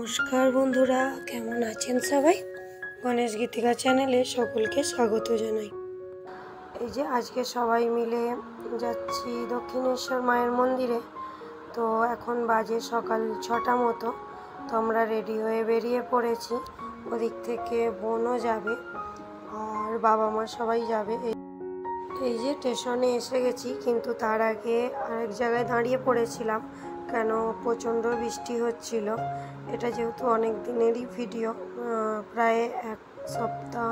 নমস্কার বন্ধুরা, কেমন আছেন সবাই? গণেশ গীতিকা চ্যানেলে সকলকে স্বাগত জানাই। এই যে আজকে সবাই মিলে যাচ্ছি দক্ষিণেশ্বর মায়ের মন্দিরে। তো এখন বাজে সকাল 6টা মতো। তো আমরা রেডি হয়ে বেরিয়ে পড়েছি। ওদিক থেকে বোনও যাবে আর বাবা মা সবাই যাবে। এই যে স্টেশনে এসে গেছি, কিন্তু তার আগে আরেক জায়গায় দাঁড়িয়ে পড়েছিলাম, কেন প্রচণ্ড বৃষ্টি হচ্ছিল। এটা যেহেতু অনেক দিনেরই ভিডিও, প্রায় 1 সপ্তাহ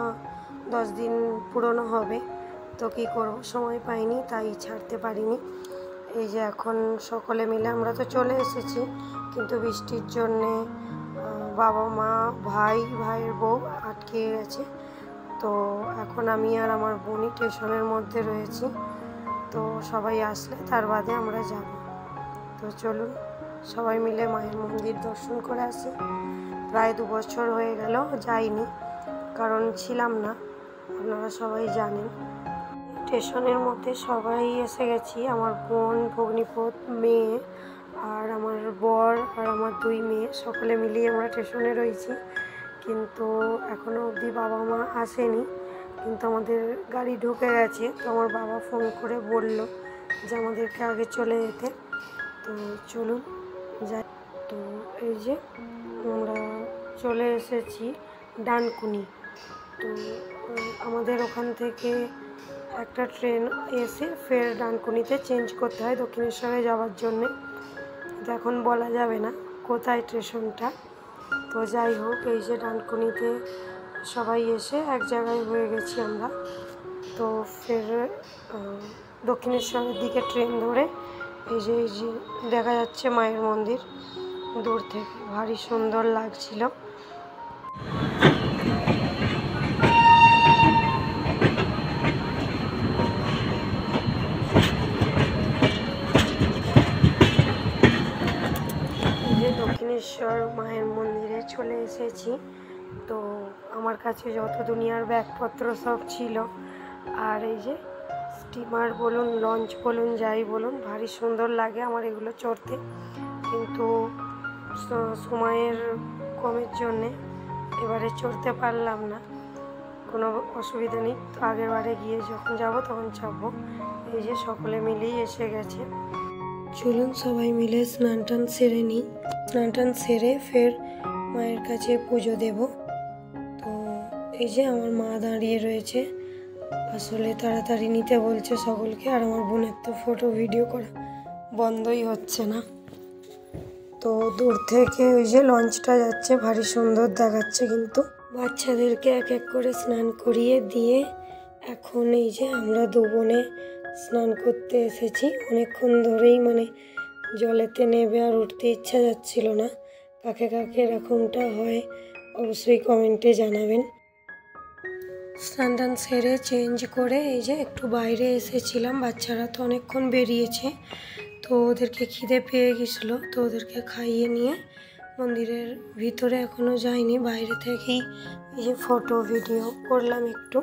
10 দিন পুরনো হবে, তো কী করব, সময় পাইনি, তাই ছাড়তে পারিনি। এই যে এখন সকলে মিলে আমরা তো চলে এসেছি, কিন্তু বৃষ্টির জন্যে বাবা মা ভাইয়ের বউ আটকে গেছে। তো এখন আমি আর আমার বোনই স্টেশনের মধ্যে রয়েছি। তো সবাই আসলে তার বাদে আমরা যাব। তো চলুন সবাই মিলে মায়ের মন্দির দর্শন করে আসি। প্রায় 2 বছর হয়ে গেল যাইনি, কারণ ছিলাম না, আপনারা সবাই জানেন। স্টেশনের মধ্যে সবাই এসে গেছি, আমার বোন, ভগ্নিপত, মেয়ে আর আমার বর আর আমার 2 মেয়ে, সকলে মিলিয়ে আমরা স্টেশনে রয়েছি। কিন্তু এখনও অবধি বাবা মা আসেনি, কিন্তু আমাদের গাড়ি ঢুকে গেছে। তো আমার বাবা ফোন করে বলল যে আমাদেরকে আগে চলে যেতে। তো চলুন যাই। তো এই যে আমরা চলে এসেছি ডানকুনি। তো আমাদের ওখান থেকে একটা ট্রেন এসে ফের ডানকুনিতে চেঞ্জ করতে হয় দক্ষিণেশ্বরে যাওয়ার জন্যে। তো এখন বলা যাবে না কোথায় স্টেশনটা। তো যাই হোক, এই যে ডানকুনিতে সবাই এসে এক জায়গায় হয়ে গেছি আমরা। তো ফের দক্ষিণেশ্বরের দিকে ট্রেন ধরে এই যে দেখা যাচ্ছে মায়ের মন্দির দূর থেকে, ভারী সুন্দর লাগছিল। এই যে দক্ষিণেশ্বর মায়ের মন্দিরে চলে এসেছি। তো আমার কাছে যত দুনিয়ার ব্যাগপত্র সব ছিল, আর এই যে স্টিমার বলুন, লঞ্চ বলুন, যাই বলুন, ভারী সুন্দর লাগে আমার এগুলো চড়তে। কিন্তু সময়ের কমের জন্যে এবারে চড়তে পারলাম না। কোনো অসুবিধা নেই, তো আগের বারে গিয়ে যখন যাব তখন চাপবো। এই যে সকলে মিলেই এসে গেছে। চলুন সবাই মিলে স্নান টান সেরে নিই। স্নান টান সেরে ফের মায়ের কাছে পুজো দেব। তো এই যে আমার মা দাঁড়িয়ে রয়েছে, আসলে তাড়াতাড়ি নিতে বলছে সকলকে। আর আমার বোনের তো ফটো ভিডিও করা বন্ধই হচ্ছে না। তো দূর থেকে ওই যে লঞ্চটা যাচ্ছে, ভারী সুন্দর দেখাচ্ছে। কিন্তু বাচ্চাদেরকে এক এক করে স্নান করিয়ে দিয়ে এখন এই যে আমরা 2 বোনে স্নান করতে এসেছি। অনেকক্ষণ ধরেই জলেতে নেবে আর উঠতে ইচ্ছা যাচ্ছিল না। কাকে কাকে এরকমটা হয় অবশ্যই কমেন্টে জানাবেন। স্নান টান সেরে চেঞ্জ করে এই যে একটু বাইরে এসেছিলাম। বাচ্চারা তো অনেকক্ষণ বেরিয়েছে, তো ওদেরকে খিদে পেয়ে গেছিলো, তো ওদেরকে খাইয়ে নিয়ে মন্দিরের ভিতরে এখনও যাইনি, বাইরে থেকেই এই যে ফটো ভিডিও করলাম একটু।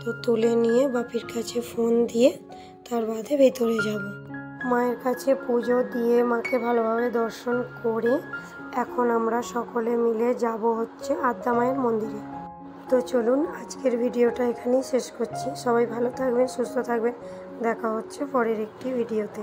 তো তুলে নিয়ে বাপির কাছে ফোন দিয়ে তার বাদে ভেতরে যাব। মায়ের কাছে পুজো দিয়ে মাকে ভালোভাবে দর্শন করে এখন আমরা সকলে মিলে যাব হচ্ছে আদ্যা মায়ের মন্দিরে। তো চলুন আজকের ভিডিওটা এখানেই শেষ করছি। সবাই ভালো থাকবেন, সুস্থ থাকবেন। দেখা হচ্ছে পরের একটি ভিডিওতে।